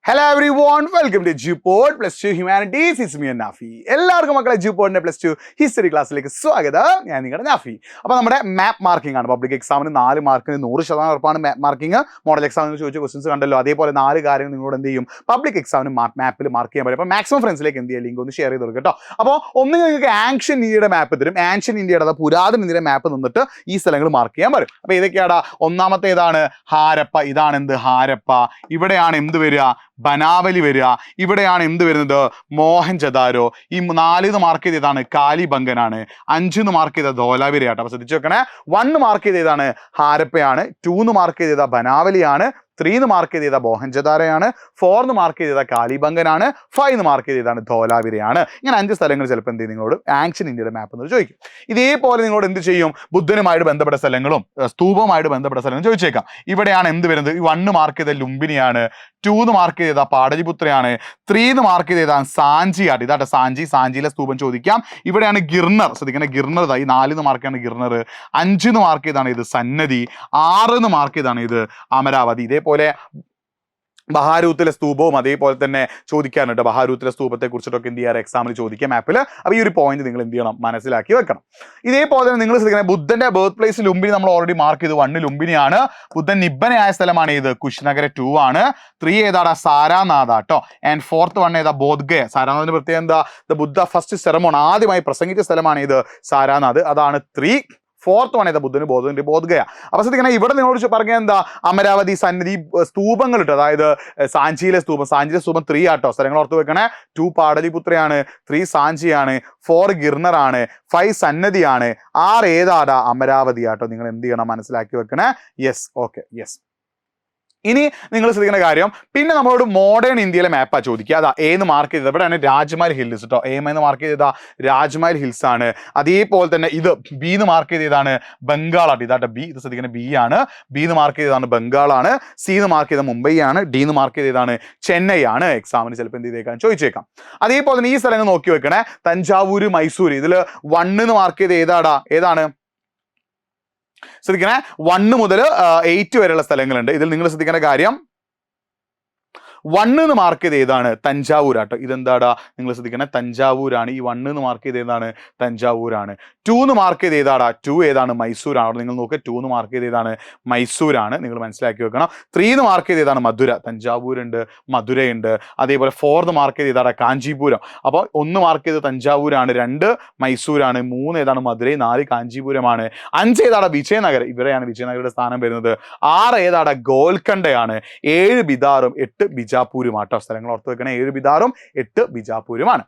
Hello everyone, welcome to Jupod Plus 2 Humanities. It's me and Nafi. എല്ലാവർക്കും മക്കളെ ജൂപോഡിന്റെ +2 history ക്ലാസ്സിലേക്ക് സ്വാഗതം. ഞാൻ നിങ്ങളുടെ നാഫി. അപ്പോൾ നമ്മുടെ മാപ്പ് മാർക്കിംഗ് ആണ്. പബ്ലിക് എക്സാമിന് 4 മാർക്കിന് 100% ഉറപ്പാണ് മാപ്പ് മാർക്കിംഗ്. മോഡൽ എക്സാമിന് ചോദിച്ച ക്വസ്റ്റ്യൻസ് കണ്ടല്ലോ. അതേപോലെ 4 കാര്യങ്ങൾ നിങ്ങളോട് എന്ത് ചെയ്യും, പബ്ലിക് എക്സാമിന് മാപ്പിൽ മാർക്ക് ചെയ്യാൻ പറ്റും. അപ്പോൾ മാക്സിമം ഫ്രണ്ട്സിലേക്ക് എന്ത് ചെയ്യുക, ലിങ്ക് ഒന്ന് ഷെയർ ചെയ്ത് കൊടുക്കുക കേട്ടോ. അപ്പോൾ ഒന്ന് നിങ്ങൾക്ക് ആൻഷ്യൻ ഇന്ത്യയുടെ മാപ്പ് തരും. ആൻഷ്യൻ ഇന്ത്യയുടെ പുരാതന ഇന്ത്യയുടെ മാപ്പ് നിന്നിട്ട് ഈ സ്ഥലങ്ങൾ മാർക്ക് ചെയ്യാൻ പറ്റും. അപ്പോൾ ഇതൊക്കെയാണ്. ഒന്നാമത്തെ ഏതാണ്? ഹാരപ്പ. ഇതാണ് എന്ത്? ഹാരപ്പ. ഇവിടെയാണ് എന്ത് വരിക? ബനാവലി വരിക. ഇവിടെയാണ് എന്ത് വരുന്നത്? മോഹൻജദാരോ. ഈ 4 മാർക്ക് ചെയ്ത് ഏതാണ്? കാലിബംഗനാണ്. 5 മാർക്ക് ചെയ്ത ധോലാവിരയാട്ടോ. അപ്പൊ ശ്രദ്ധിച്ചു വെക്കണേ. 1 മാർക്ക് ചെയ്ത് ഏതാണ്? ഹാരപ്പയാണ്. 2 മാർക്ക് ചെയ്ത ബനാവലിയാണ്. 3 മാർക്ക് ചെയ്ത മോഹൻജദാരയാണ്. 4 മാർക്ക് ചെയ്ത കാലിബംഗനാണ്. 5 മാർക്ക് ചെയ്താണ് ധോലാവിരയാണ്. ഇങ്ങനെ 5 സ്ഥലങ്ങൾ ചിലപ്പോൾ എന്ത് ചെയ്യും, നിങ്ങളോട് ആൻഷ്യൻ ഇന്ത്യയുടെ മാപ്പ് എന്ന് ചോദിക്കും. ഇതേപോലെ നിങ്ങളോട് എന്ത് ചെയ്യും, ബുദ്ധനുമായിട്ട് ബന്ധപ്പെട്ട സ്ഥലങ്ങളും സ്തൂപവുമായിട്ട് ബന്ധപ്പെട്ട സ്ഥലങ്ങളും ചോദിച്ചേക്കാം. ഇവിടെയാണ് എന്ത് വരുന്നത്? ഈ 1 മാർക്ക് ചെയ്ത ലുംബിനിയാണ്. 2 മാർക്ക് ചെയ്ത പാടലിപുത്രയാണ്. 3 മാർക്ക് ചെയ്താണ് സാഞ്ചിയാട്ട്. ഇതാട്ടെ സാഞ്ചി. സാഞ്ചിയിലെ സ്തൂപം ചോദിക്കാം. ഇവിടെയാണ് ഗിർണർ. ശ്രദ്ധിക്കണേ, ഗിർണർ. ഈ 4 മാർക്കാണ് ഗിർണർ. 5 മാർക്ക് ചെയ്താണ് ഇത് സന്നദ്ധി. 6 മാർക്ക് ചെയ്താണ് ഇത് അമരാവതി. ഇതേപോലെ ബഹാരൂത്തിലെ സ്തൂപവും അതേപോലെ തന്നെ ചോദിക്കാനുണ്ട്. ബഹാരൂത്തിലെ സ്തൂപത്തെ കുറിച്ചിട്ടൊക്കെ എന്ത് ചെയ്യാറ്, എക്സാമിൽ ചോദിക്കാം മാപ്പിൽ. അപ്പോൾ ഈ ഒരു പോയിന്റ് നിങ്ങൾ എന്ത് ചെയ്യണം, മനസ്സിലാക്കി വെക്കണം. ഇതേപോലെ തന്നെ നിങ്ങൾ ശ്രദ്ധിക്കണം, ബുദ്ധന്റെ ബർത്ത് പ്ലേസ് ലുംബിനി നമ്മൾ ഓൾറെഡി മാർക്ക് ചെയ്തു. 1 ലുംബിനിയാണ്. ബുദ്ധൻ നിബ്ബനായ സ്ഥലമാണ് ഇത് കുശ്നഗര. 2 ആണ്. 3 ഏതാടാ? സാരാനാഥ കേട്ടോ. ആൻഡ് 4th 1 ഏതാ? ബോധ്ഗയ. സാരാനാഥിന്റെ പ്രത്യേകത എന്താ? ദ ബുദ്ധ ഫസ്റ്റ് സെറമോൺ, ആദ്യമായി പ്രസംഗിച്ച സ്ഥലമാണ് ഇത് സാരാനാഥ്. അതാണ് 3. 4th 1 ഏതാ? ബുദ്ധന് ബോധ്ഗയ. അപ്പൊ ശ്രദ്ധിക്കണം, ഇവിടെ നിങ്ങളോട് പറഞ്ഞ എന്താ? അമരാവതി, സന്നിധി, സ്തൂപങ്ങൾ ഇട്ടു. അതായത് സാഞ്ചിയിലെ സ്തൂപം. 3 ആട്ടോ. സ്ഥലങ്ങൾ ഓർത്ത് വെക്കണേ. 2 പാടലിപുത്രയാണ്. 3 സാഞ്ചിയാണ്. 4 ഗിർണർ ആണ്. 5 സന്നദ്ധിയാണ്. 6 ഏതാടാ? അമരാവതി ആട്ടോ. നിങ്ങൾ എന്ത് ചെയ്യണം, മനസ്സിലാക്കി വെക്കണേ. Yes, okay, yes. ഇനി നിങ്ങൾ ശ്രദ്ധിക്കുന്ന കാര്യം, പിന്നെ നമ്മളോട് മോഡേൺ ഇന്ത്യയിലെ മാപ്പാ ചോദിക്കുക. അതാ എന്ന് മാർക്ക് ചെയ്തത്. ഇവിടെയാണ് രാജ്മഹൽ ഹിൽസ് കേട്ടോ. എന്ന് മാർക്ക് ചെയ്തതാ രാജ്മഹൽ ഹിൽസ് ആണ്. അതേപോലെ തന്നെ ഇത് ബി എന്ന് മാർക്ക് ചെയ്തതാണ് ബംഗാളാണ്. ഇതാട്ടെ ബി. ഇത് ശ്രദ്ധിക്കുന്ന ബി ആണ്. ബി എന്ന് മാർക്ക് ചെയ്തതാണ് ബംഗാളാണ്. സി എന്ന് മാർക്ക് ചെയ്ത മുംബൈ ആണ്. ഡി എന്ന് മാർക്ക് ചെയ്തതാണ് ചെന്നൈ ആണ്. എക്സാമിന് ചിലപ്പോൾ എന്ത് ചെയ്തേക്കാൻ ചോദിച്ചേക്കാം. അതേപോലെ തന്നെ ഈ സ്ഥലങ്ങൾ നോക്കി വെക്കണേ. തഞ്ചാവൂര്, മൈസൂർ. ഇതിൽ 1 എന്ന് മാർക്ക് ചെയ്ത് ഏതാണ്? ശ്രദ്ധിക്കണേ, 1 മുതൽ 8 വരെയുള്ള സ്ഥലങ്ങളുണ്ട്. ഇതിൽ നിങ്ങൾ ശ്രദ്ധിക്കേണ്ട കാര്യം, 1 എന്ന് മാർക്ക് ചെയ്ത് ഏതാണ്? തഞ്ചാവൂരാട്ടോ. ഇതെന്താടാ? നിങ്ങൾ ശ്രദ്ധിക്കണേ, തഞ്ചാവൂരാണ്. ഈ 1 എന്ന് മാർക്ക് ചെയ്ത് ഏതാണ്? തഞ്ചാവൂരാണ്. 2 എന്ന് മാർക്ക് ചെയ്ത് ഏതാടാ? 2 ഏതാണ്? മൈസൂരാണ്. അവിടെ നിങ്ങൾ നോക്കുക, 2 എന്ന് മാർക്ക് ചെയ്ത് ഏതാണ്? മൈസൂരാണ്. നിങ്ങൾ മനസ്സിലാക്കി വെക്കണം. 3 എന്ന് മാർക്ക് ചെയ്ത് ഏതാണ്? മധുര. തഞ്ചാവൂരുണ്ട്, മധുരയുണ്ട്. അതേപോലെ 4 എന്ന് മാർക്ക് ചെയ്ത് ഏതാടാ? കാഞ്ചീപുരം. അപ്പോൾ 1 മാർക്ക് ചെയ്ത് തഞ്ചാവൂരാണ്. 2 മൈസൂരാണ്. 3 ഏതാണ്? മധുരൈ. 4 കാഞ്ചീപുരമാണ്. 5 ഏതാടാ? വിജയനഗർ. ഇവിടെയാണ് വിജയനഗരുടെ സ്ഥാനം വരുന്നത്. 6 ഏതാടാ? ഗോൽക്കണ്ടയാണ്. 7 ബിദാറും 8 ബിജാപൂരും ആട്ടോ. സ്ഥലങ്ങൾ ഓർത്ത് വെക്കണം. 7 ബിദാറും 8 ബിജാപൂരുമാണ്.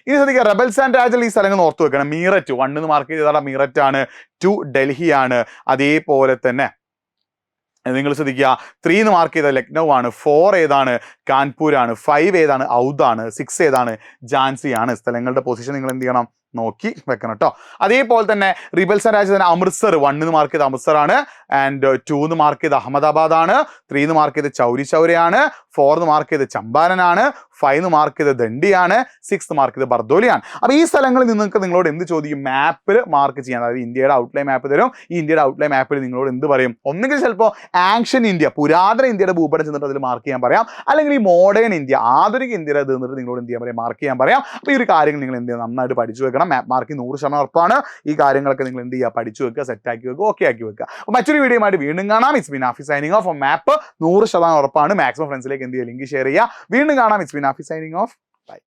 ഇനി ശ്രദ്ധിക്കുക, റബൽസ് ആൻഡ് രാജൽ. ഈ സ്ഥലങ്ങൾ ഓർത്ത് വെക്കണം. മീററ്റ്. 1 എന്ന് മാർക്ക് ചെയ്തതാണ് മീററ്റ് ആണ്. 2 ഡൽഹിയാണ്. അതേപോലെ തന്നെ നിങ്ങൾ ശ്രദ്ധിക്കുക, 3 എന്ന് മാർക്ക് ചെയ്ത ലക്നൗ ആണ്. 4 ഏതാണ്? കാൺപൂരാണ്. 5 ഏതാണ്? ഔദാണ്. 6 ഏതാണ്? ഝാൻസി ആണ്. സ്ഥലങ്ങളുടെ പൊസിഷൻ നിങ്ങൾ എന്ത് ചെയ്യണം, നോക്കി വെക്കണം കേട്ടോ. അതേപോലെ തന്നെ റിബൽസ് ആൻഡ് രാജ് അമൃത്സർ. 1 എന്ന് മാർക്ക് ചെയ്ത് അമൃത്സർ ആണ്. ആൻഡ് 2 എന്ന് മാർക്ക് ചെയ്ത് അഹമ്മദാബാദ് ആണ്. 3 എന്ന് മാർക്ക് ചെയ്ത് ചൗരി ചൗരയാണ്. 4 എന്ന് മാർക്ക് ചെയ്ത് ചമ്പാരനാണ്. 5 എന്ന് മാർക്ക് ചെയ്ത് ദണ്ഡിയാണ്. 6 മാർക്ക് ചെയ്ത് ബർദോലിയാണ്. അപ്പോൾ ഈ സ്ഥലങ്ങളിൽ നിങ്ങൾക്ക് നിങ്ങളോട് എന്ത് ചോദിക്കും, മാപ്പിൽ മാർക്ക് ചെയ്യാൻ. അതായത് ഇന്ത്യയുടെ ഔട്ട്ലൈൻ മാപ്പ് തരും. ഈ ഇന്ത്യയുടെ ഔട്ട്ലൈൻ മാപ്പിൽ നിങ്ങളോട് എന്ത് പറയും? ഒന്നുകിൽ ചിലപ്പോൾ ആൻഷ്യൻ ഇന്ത്യ, പുരാതന ഇന്ത്യയുടെ ഭൂപടം ചെന്നിട്ട് അതിൽ മാർക്ക് ചെയ്യാൻ പറയാം. അല്ലെങ്കിൽ ഈ മോഡേൺ ഇന്ത്യ, ആധുനിക ഇന്ത്യയുടെ ഇത് നിന്നിട്ട് നിങ്ങളോട് എന്ത് ചെയ്യാൻ പറയാം, മാർക്ക് ചെയ്യാൻ പറയാം. അപ്പോൾ ഈ ഒരു കാര്യങ്ങൾ നിങ്ങൾ എന്ത് ചെയ്യുക, നന്നായിട്ട് പഠിച്ചു വെക്കണം. മാപ്പ് മാർക്കിംഗ് 100% ഉറപ്പാണ്. ഈ കാര്യങ്ങളൊക്കെ നിങ്ങൾ എന്ത് ചെയ്യുക, പഠിച്ചു വെക്കുക, സെറ്റാക്കി വെക്കുക, ഓക്കെ ആക്കി വെക്കുക. അപ്പോൾ മറ്റൊരു വീഡിയോ ആയിട്ട് വീണ്ടും കാണാം. It's me Nafi signing off. മാപ്പ് 100% ഉറപ്പാണ്. മാക്സിമം ഫ്രണ്ട്സിലേക്ക് എന്ത് ചെയ്യുക, ലിങ്ക് ഷെയർ ചെയ്യുക. വീണ്ടും കാണാം. It's me Nafi signing off. By.